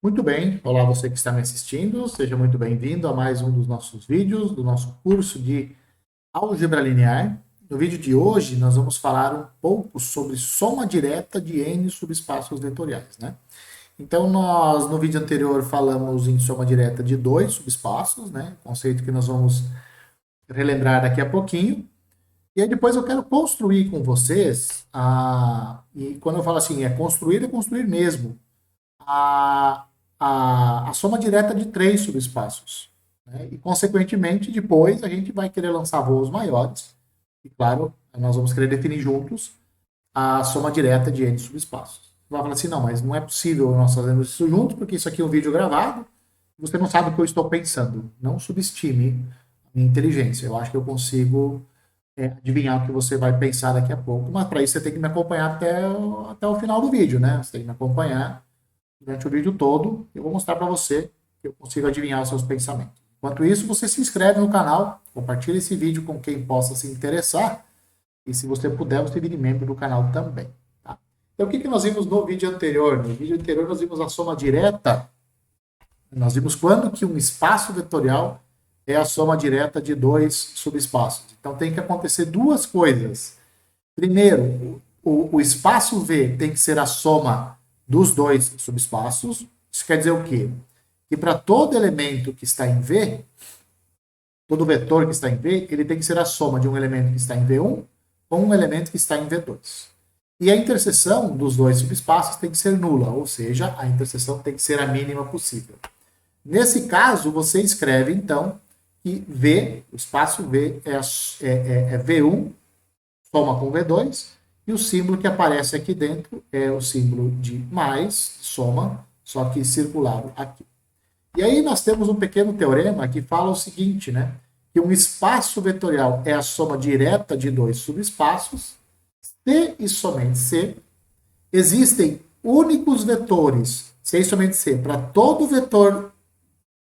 Muito bem, olá você que está me assistindo, seja muito bem-vindo a mais um dos nossos vídeos do nosso curso de Álgebra Linear. No vídeo de hoje nós vamos falar um pouco sobre soma direta de n subespaços vetoriais, né? Então nós no vídeo anterior falamos em soma direta de dois subespaços, né? Conceito que nós vamos relembrar daqui a pouquinho. E aí depois eu quero construir com vocês, e quando eu falo assim, é construir mesmo a, a soma direta de três subespaços. Né? E, consequentemente, depois a gente vai querer lançar voos maiores. E, claro, nós vamos querer definir juntos a soma direta de n subespaços. Você vai falar assim, não, mas não é possível nós fazermos isso juntos, porque isso aqui é um vídeo gravado, você não sabe o que eu estou pensando. Não subestime a minha inteligência. Eu acho que eu consigo adivinhar o que você vai pensar daqui a pouco, mas para isso você tem que me acompanhar até o final do vídeo, né? Você tem que me acompanhar durante o vídeo todo, eu vou mostrar para você que eu consigo adivinhar os seus pensamentos. Enquanto isso, você se inscreve no canal, compartilha esse vídeo com quem possa se interessar, e se você puder, você vire membro do canal também. Tá? Então, o que nós vimos no vídeo anterior? No vídeo anterior, nós vimos a soma direta. Nós vimos quando que um espaço vetorial é a soma direta de dois subespaços. Então, tem que acontecer duas coisas. Primeiro, o espaço V tem que ser a soma dos dois subespaços. Isso quer dizer o quê? Que para todo elemento que está em V, todo vetor que está em V, ele tem que ser a soma de um elemento que está em V1 com um elemento que está em V2. E a interseção dos dois subespaços tem que ser nula, ou seja, a interseção tem que ser a mínima possível. Nesse caso, você escreve, então, que V, o espaço V, é V1 soma com V2, e o símbolo que aparece aqui dentro é o símbolo de mais, soma, só que circulado aqui. E aí nós temos um pequeno teorema que fala o seguinte, né? Que um espaço vetorial é a soma direta de dois subespaços, se e somente se existem únicos vetores, se e somente se, para todo vetor,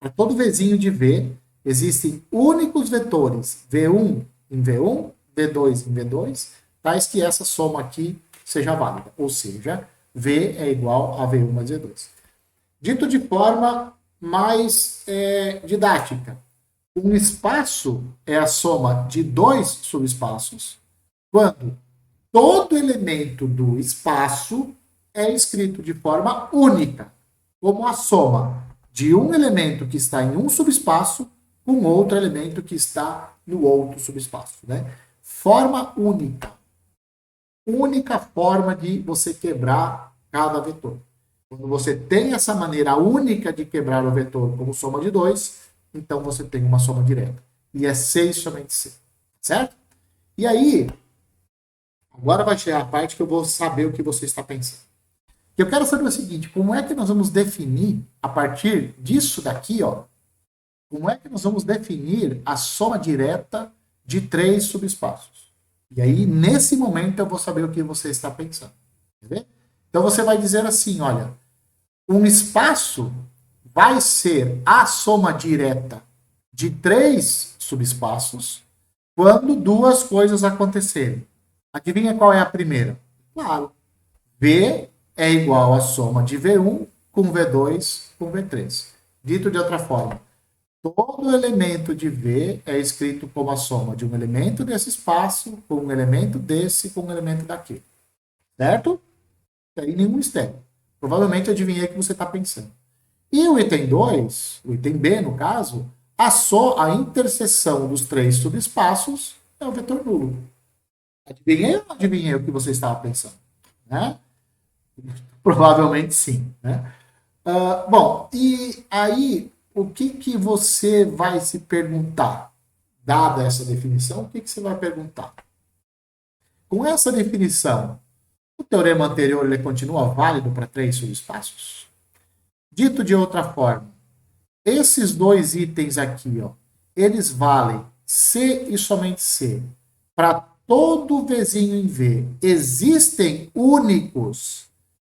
para todo vizinho de V, existem únicos vetores V1 em V1, V2 em V2, tais que essa soma aqui seja válida. Ou seja, V é igual a V1 mais V2. Dito de forma mais didática, um espaço é a soma de dois subespaços quando todo elemento do espaço é escrito de forma única, como a soma de um elemento que está em um subespaço com outro elemento que está no outro subespaço. Né? Forma única. Única forma de você quebrar cada vetor. Quando você tem essa maneira única de quebrar o vetor como soma de dois, então você tem uma soma direta. E é C e somente C. Certo? E aí, agora vai chegar a parte que eu vou saber o que você está pensando. Eu quero saber o seguinte, como é que nós vamos definir, a partir disso daqui, ó, como é que nós vamos definir a soma direta de três subespaços? E aí, nesse momento, eu vou saber o que você está pensando. Quer ver? Então, você vai dizer assim, olha, um espaço vai ser a soma direta de três subespaços quando duas coisas acontecerem. Adivinha qual é a primeira? Claro, V é igual à soma de V1 com V2 com V3. Dito de outra forma, todo elemento de V é escrito como a soma de um elemento desse espaço com um elemento desse com um elemento daquele. Certo? Não tem nenhum mistério. Provavelmente eu adivinhei o que você está pensando. E o item 2, o item B, no caso, a interseção dos três subespaços é o vetor nulo. Adivinhei ou não adivinhei o que você estava pensando? Né? Provavelmente sim. Né? Bom, e aí, o que você vai se perguntar? Dada essa definição, o que você vai perguntar? Com essa definição, o teorema anterior ele continua válido para três subespaços? Dito de outra forma, esses dois itens aqui, ó, eles valem C e somente C. Para todo vizinho em V, existem únicos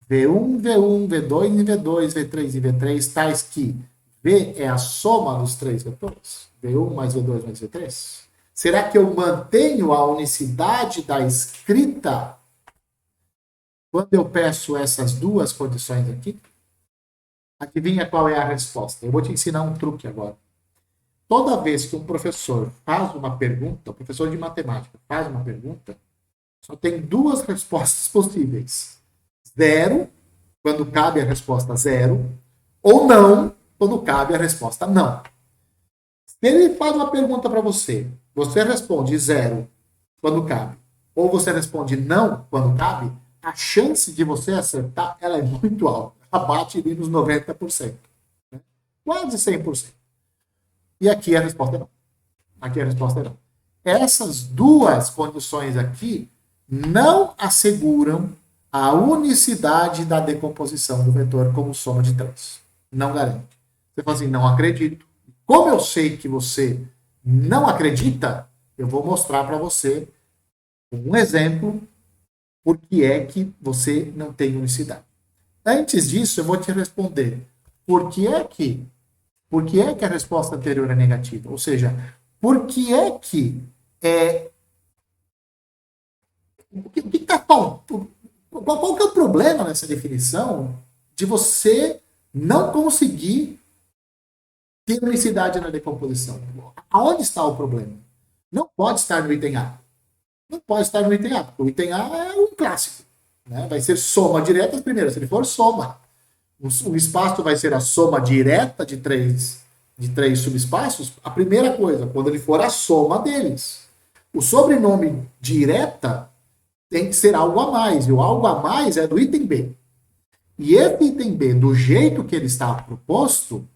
V1, V1, V2 e V2, V3 e V3, tais que V é a soma dos três vetores? V1 mais V2 mais V3? Será que eu mantenho a unicidade da escrita quando eu peço essas duas condições aqui? Adivinha qual é a resposta? Eu vou te ensinar um truque agora. Toda vez que um professor faz uma pergunta, o professor de matemática faz uma pergunta, só tem duas respostas possíveis. Zero, quando cabe a resposta zero, ou não, quando cabe a resposta não. Se ele faz uma pergunta para você, você responde zero quando cabe, ou você responde não quando cabe, a chance de você acertar ela é muito alta. Ela bate ali nos 90%. Né? Quase 100%. E aqui a resposta é não. Aqui a resposta é não. Essas duas condições aqui não asseguram a unicidade da decomposição do vetor como soma de três. Não garante. Você fala assim, não acredito. Como eu sei que você não acredita, eu vou mostrar para você um exemplo por que é que você não tem unicidade. Antes disso, eu vou te responder por que é que a resposta anterior é negativa? Ou seja, por que é que o que está faltando? Qual que é o problema nessa definição de você não conseguir ter unicidade na decomposição? Aonde está o problema? Não pode estar no item A. Não pode estar no item A, porque o item A é um clássico. Né? Vai ser soma direta primeiro, se ele for soma. O espaço vai ser a soma direta de três subespaços. A primeira coisa, quando ele for a soma deles. O sobrenome direta tem que ser algo a mais. E o algo a mais é do item B. E esse item B, do jeito que ele está proposto,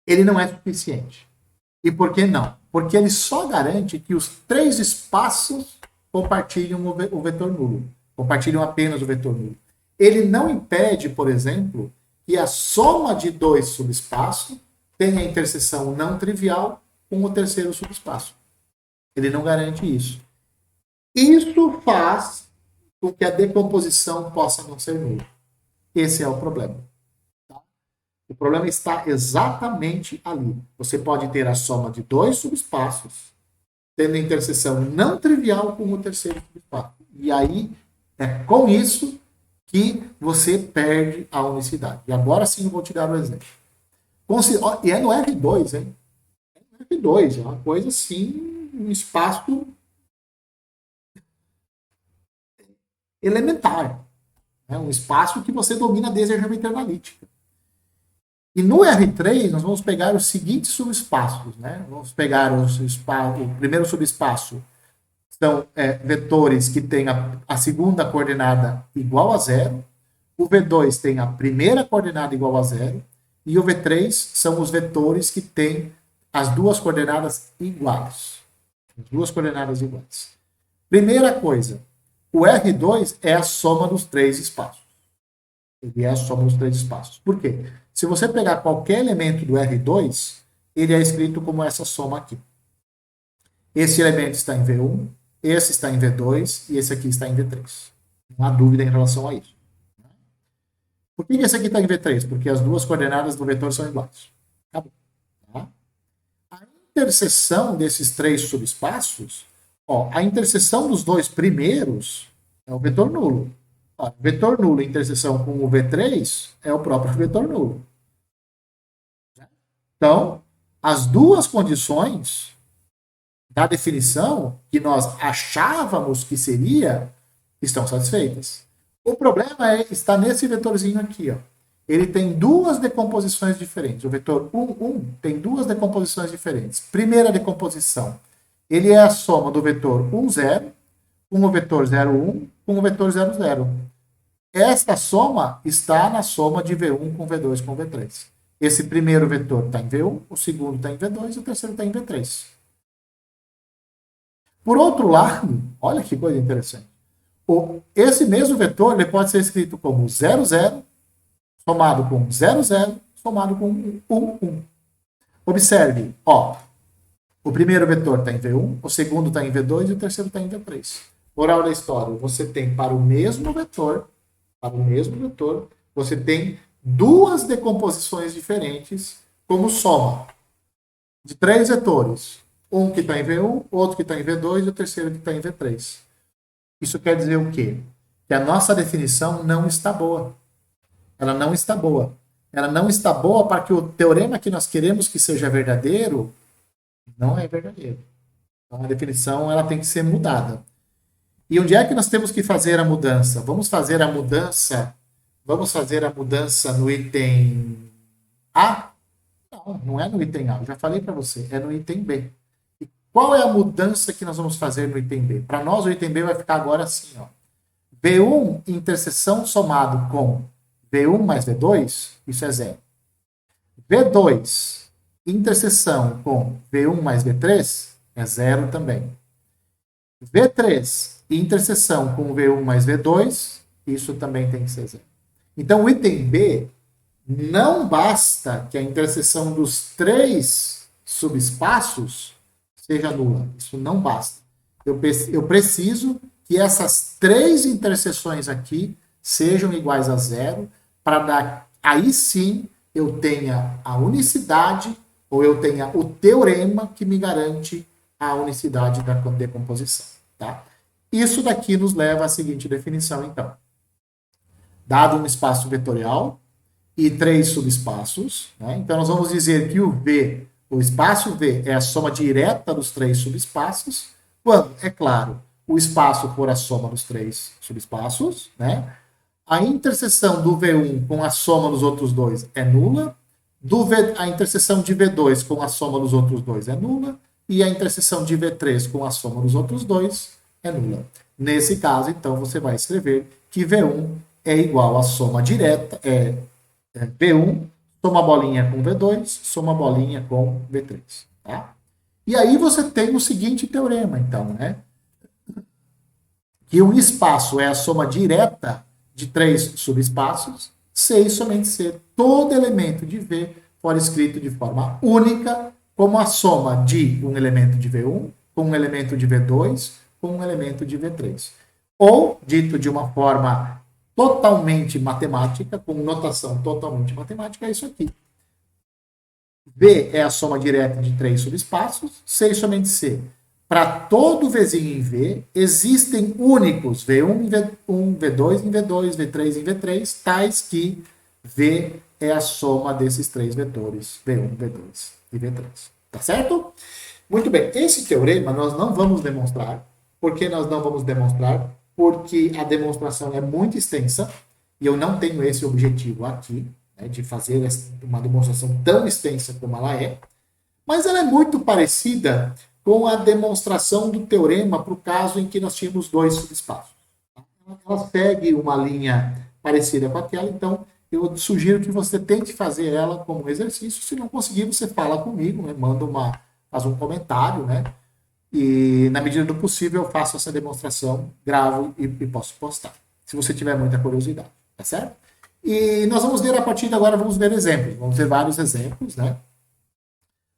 ele não é suficiente. E por que não? Porque ele só garante que os três espaços compartilham o vetor nulo. Compartilham apenas o vetor nulo. Ele não impede, por exemplo, que a soma de dois subespaços tenha interseção não trivial com o terceiro subespaço. Ele não garante isso. Isso faz com que a decomposição possa não ser nula. Esse é o problema. Tá? O problema está exatamente ali. Você pode ter a soma de dois subespaços, tendo interseção não trivial com o terceiro subespaço. E aí, é com isso que você perde a unicidade. E agora sim eu vou te dar um exemplo. E é no R2, hein? É no R2, é uma coisa assim, um espaço elementar. É um espaço que você domina desde a geometria analítica. E no R3, nós vamos pegar os seguintes subespaços. Né? Vamos pegar o primeiro subespaço, são vetores que têm a segunda coordenada igual a zero, o V2 tem a primeira coordenada igual a zero, e o V3 são os vetores que têm as duas coordenadas iguais. As duas coordenadas iguais. Primeira coisa, o R2 é a soma dos três espaços. Ele é a soma dos três espaços. Por quê? Se você pegar qualquer elemento do R2, ele é escrito como essa soma aqui. Esse elemento está em V1, esse está em V2 e esse aqui está em V3. Não há dúvida em relação a isso. Por que esse aqui está em V3? Porque as duas coordenadas do vetor são iguais. Acabou. Tá? A interseção desses três subespaços, a interseção dos dois primeiros é o vetor nulo. Vetor nulo em interseção com o V3 é o próprio vetor nulo. Então, as duas condições da definição que nós achávamos que seria estão satisfeitas. O problema está nesse vetorzinho aqui. Ó. Ele tem duas decomposições diferentes. O vetor 1, 1 tem duas decomposições diferentes. Primeira decomposição, ele é a soma do vetor 1, 0 com o vetor 0, 1 com o vetor 0, 0. Esta soma está na soma de V1 com V2 com V3. Esse primeiro vetor está em V1, o segundo está em V2 e o terceiro está em V3. Por outro lado, olha que coisa interessante. Esse mesmo vetor ele pode ser escrito como 0, 0, somado com 0, 0, somado com 1, 1. Observe, o primeiro vetor está em V1, o segundo está em V2 e o terceiro está em V3. Moral da história, você tem para o mesmo vetor, você tem duas decomposições diferentes como soma de três vetores. Um que está em V1, outro que está em V2 e o terceiro que está em V3. Isso quer dizer o quê? Que a nossa definição não está boa. Ela não está boa. Ela não está boa para que o teorema que nós queremos que seja verdadeiro não é verdadeiro. Então, a definição ela tem que ser mudada. E onde é que nós temos que fazer a mudança? Vamos fazer a mudança no item A? Não, não é no item A. Eu já falei para você, é no item B. E qual é a mudança que nós vamos fazer no item B? Para nós, o item B vai ficar agora assim, ó. V1 interseção somado com V1 mais V2, isso é zero. V2 interseção com V1 mais V3 é zero também. V3 interseção com V1 mais V2, isso também tem que ser zero. Então, o item B, não basta que a interseção dos três subespaços seja nula. Isso não basta. Eu preciso que essas três interseções aqui sejam iguais a zero, para dar, aí sim eu tenha a unicidade, ou eu tenha o teorema que me garante a unicidade da decomposição. Tá? Isso daqui nos leva à seguinte definição, então. Dado um espaço vetorial e três subespaços, né? Então nós vamos dizer que o espaço V é a soma direta dos três subespaços, quando, é claro, o espaço for a soma dos três subespaços, né? A interseção do V1 com a soma dos outros dois é nula, a interseção de V2 com a soma dos outros dois é nula, e a interseção de V3 com a soma dos outros dois é nula. Nesse caso, então, você vai escrever que V1 é igual à soma direta, V1, soma bolinha com V2, soma bolinha com V3. Tá? E aí você tem o seguinte teorema, então, né? Que um espaço é a soma direta de três subespaços, se e somente se todo elemento de V for escrito de forma única, como a soma de um elemento de V1 com um elemento de V2 com um elemento de V3. Ou, dito de uma forma totalmente matemática, com notação totalmente matemática, é isso aqui. V é a soma direta de três subespaços, C e somente C. Para todo Vzinho em V, existem únicos V1 em V1, V2 em V2, V3 em V3, tais que V é a soma desses três vetores, V1, V2 e V3. Tá certo? Muito bem. Esse teorema nós não vamos demonstrar. Por que nós não vamos demonstrar? Porque a demonstração é muito extensa e eu não tenho esse objetivo aqui, né, de fazer uma demonstração tão extensa como ela é, mas ela é muito parecida com a demonstração do teorema para o caso em que nós tínhamos dois subespaços. Ela segue uma linha parecida com aquela, então eu sugiro que você tente fazer ela como exercício. Se não conseguir, você fala comigo, né, faz um comentário, né? E, na medida do possível, eu faço essa demonstração, gravo e posso postar, se você tiver muita curiosidade, tá certo? E nós vamos ver, a partir de agora, vamos ver exemplos. Vamos ver vários exemplos, né?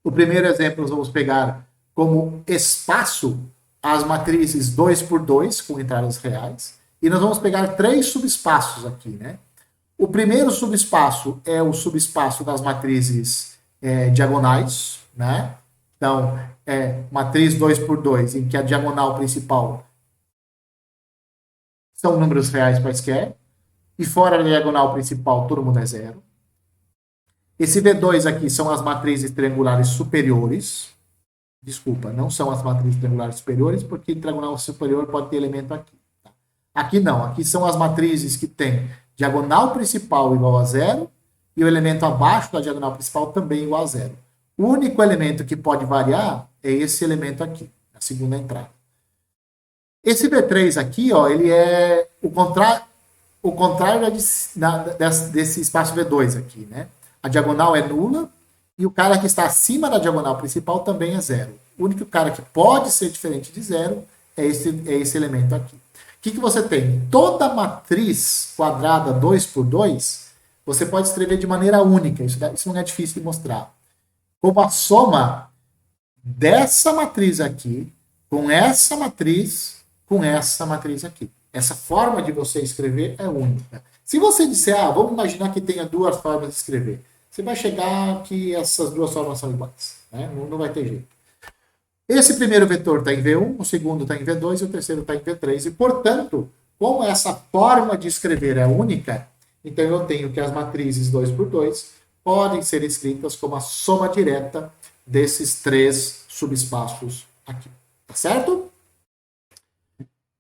O primeiro exemplo, nós vamos pegar como espaço as matrizes 2 por 2, com entradas reais. E nós vamos pegar três subespaços aqui, né? O primeiro subespaço é o subespaço das matrizes diagonais, né? Então, matriz 2 por 2, em que a diagonal principal são números reais quaisquer, e fora da diagonal principal todo mundo é zero. Esse V2 aqui são as matrizes triangulares superiores. Desculpa, não são as matrizes triangulares superiores, porque triangular superior pode ter elemento aqui. Tá? Aqui não, aqui são as matrizes que têm diagonal principal igual a zero, e o elemento abaixo da diagonal principal também igual a zero. O único elemento que pode variar é esse elemento aqui, a segunda entrada. Esse V3 aqui, ó, ele é o contrário desse espaço V2 aqui, né? A diagonal é nula e o cara que está acima da diagonal principal também é zero. O único cara que pode ser diferente de zero é esse elemento aqui. O que você tem? Toda matriz quadrada 2 por 2, você pode escrever de maneira única. Isso não é difícil de mostrar. Como a soma dessa matriz aqui com essa matriz aqui. Essa forma de você escrever é única. Se você disser, vamos imaginar que tenha duas formas de escrever, você vai chegar que essas duas formas são iguais. Né? Não vai ter jeito. Esse primeiro vetor está em V1, o segundo está em V2 e o terceiro está em V3. E, portanto, como essa forma de escrever é única, Então, eu tenho que as matrizes 2 por 2 podem ser escritas como a soma direta desses três subespaços aqui. Tá certo?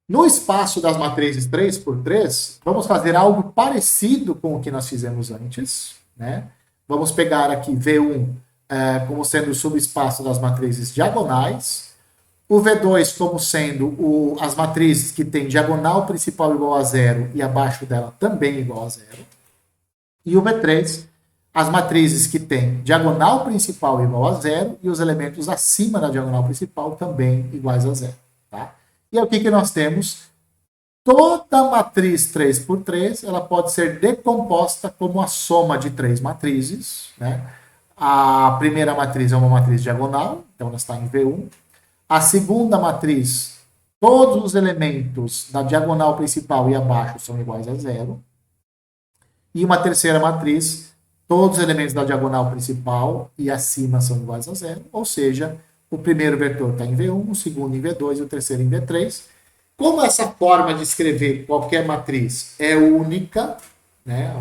No espaço das matrizes 3 por 3, vamos fazer algo parecido com o que nós fizemos antes, né? Vamos pegar aqui V1 como sendo o subespaço das matrizes diagonais, o V2 como sendo as matrizes que têm diagonal principal igual a zero e abaixo dela também igual a zero, e o V3, as matrizes que têm diagonal principal igual a zero e os elementos acima da diagonal principal também iguais a zero. Tá? E aí o que nós temos? Toda matriz 3 por 3 ela pode ser decomposta como a soma de três matrizes. Né? A primeira matriz é uma matriz diagonal, então ela está em V1. A segunda matriz, todos os elementos da diagonal principal e abaixo são iguais a zero. E uma terceira matriz, todos os elementos da diagonal principal e acima são iguais a zero. Ou seja, o primeiro vetor está em V1, o segundo em V2 e o terceiro em V3. Como essa forma de escrever qualquer matriz é única, né?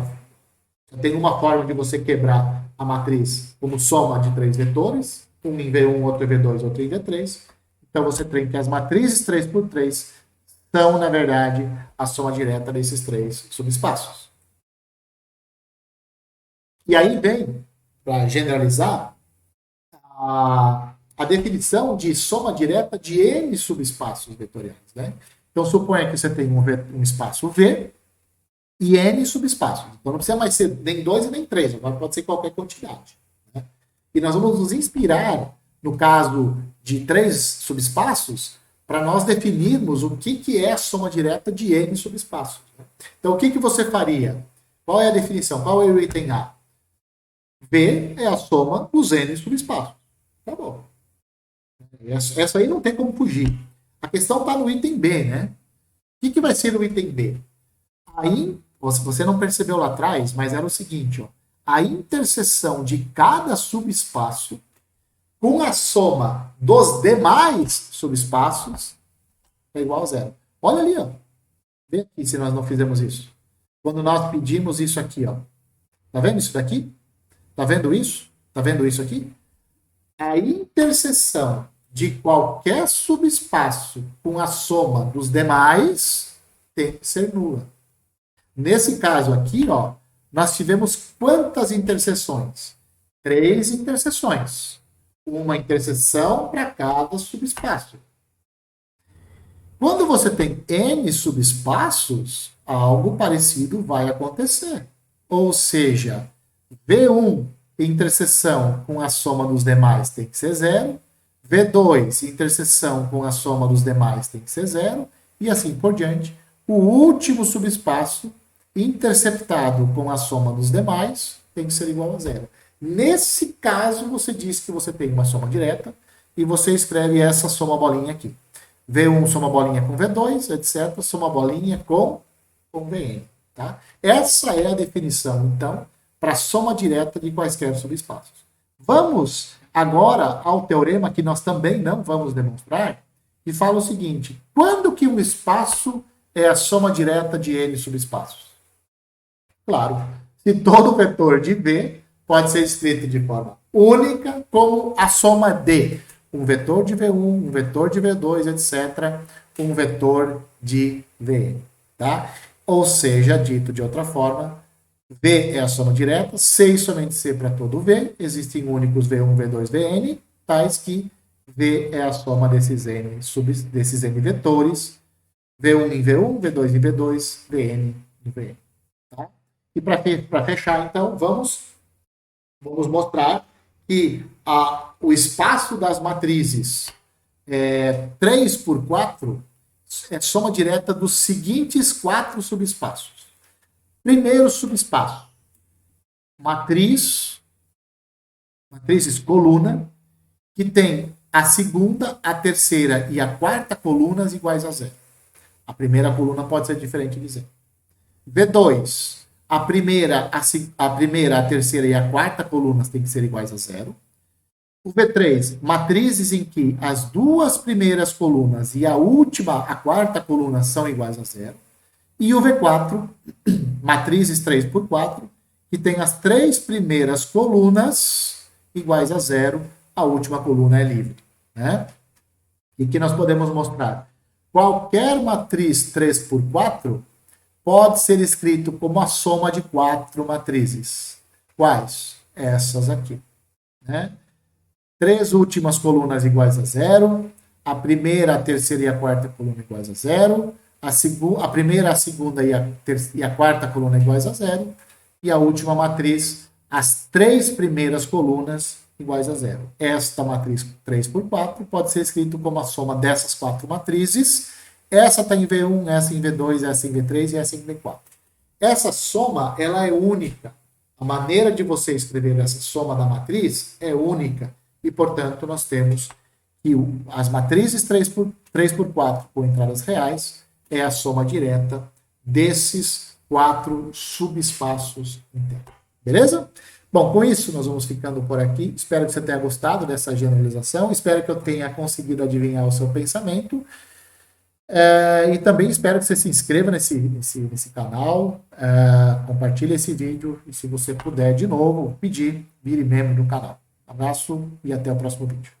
Tem uma forma de você quebrar a matriz como soma de três vetores, um em V1, outro em V2, outro em V3. Então você tem que as matrizes 3 por 3 são, na verdade, a soma direta desses três subespaços. E aí vem, para generalizar, a definição de soma direta de N subespaços vetoriais. Né? Então, suponha que você tem um espaço V e N subespaços. Então, não precisa mais ser nem 2 e nem 3, agora pode ser qualquer quantidade. Né? E nós vamos nos inspirar, no caso de 3 subespaços, para nós definirmos o que é a soma direta de N subespaços. Né? Então, o que você faria? Qual é a definição? Qual é o item A? V é a soma dos N subespaços. Tá bom. Essa aí não tem como fugir. A questão está no item B, né? O que vai ser o item B? Aí, você não percebeu lá atrás, mas era o seguinte, ó, a interseção de cada subespaço com a soma dos demais subespaços é igual a zero. Olha ali, ó. Vê aqui se nós não fizemos isso. Quando nós pedimos isso aqui, ó. Tá vendo isso daqui? Tá vendo isso? Tá vendo isso aqui? A interseção de qualquer subespaço com a soma dos demais tem que ser nula. Nesse caso aqui, ó, nós tivemos quantas interseções? 3 interseções. Uma interseção para cada subespaço. Quando você tem N subespaços, algo parecido vai acontecer. Ou seja, V1, interseção com a soma dos demais tem que ser zero. V2, interseção com a soma dos demais tem que ser zero. E assim por diante. O último subespaço, interceptado com a soma dos demais, tem que ser igual a zero. Nesse caso, você diz que você tem uma soma direta e você escreve essa soma bolinha aqui. V1 soma bolinha com V2, etc. Soma bolinha com Vn. Tá? Essa é a definição, então, para a soma direta de quaisquer subespaços. Vamos agora ao teorema que nós também não vamos demonstrar, e fala o seguinte: quando que um espaço é a soma direta de N subespaços? Claro, se todo vetor de V pode ser escrito de forma única como a soma de um vetor de V1, um vetor de V2, etc., um vetor de Vn. Tá? Ou seja, dito de outra forma, V é a soma direta, C e somente C para todo V, existem únicos V1, V2, Vn, tais que V é a soma desses N vetores, V1 em V1, V2 em V2, Vn em Vn. Tá? E para fechar, então, vamos mostrar que o espaço das matrizes 3 por 4 é soma direta dos seguintes 4 subespaços. Primeiro subespaço, matrizes coluna, que tem a segunda, a terceira e a quarta colunas iguais a zero. A primeira coluna pode ser diferente de zero. V2, a primeira, a terceira e a quarta colunas têm que ser iguais a zero. O V3, matrizes em que as duas primeiras colunas e a última, a quarta coluna, são iguais a zero. E o V4, matrizes 3 por 4, que tem as 3 primeiras colunas iguais a zero, a última coluna é livre. Né? E que nós podemos mostrar? Qualquer matriz 3 por 4 pode ser escrito como a soma de 4 matrizes. Quais? Essas aqui. Né? 3 últimas colunas iguais a zero, a primeira, a terceira e a quarta coluna iguais a zero, a primeira, a segunda e a quarta coluna iguais a zero, e a última matriz, as 3 primeiras colunas iguais a zero. Esta matriz 3 por 4 pode ser escrito como a soma dessas 4 matrizes. Essa está em V1, essa em V2, essa em V3 e essa em V4. Essa soma, ela é única. A maneira de você escrever essa soma da matriz é única. E, portanto, nós temos que as matrizes 3 por 4 com entradas reais é a soma direta desses 4 subespaços internos. Beleza? Bom, com isso nós vamos ficando por aqui. Espero que você tenha gostado dessa generalização. Espero que eu tenha conseguido adivinhar o seu pensamento. E também espero que você se inscreva nesse canal, compartilhe esse vídeo e se você puder de novo pedir, vire membro do canal. Abraço e até o próximo vídeo.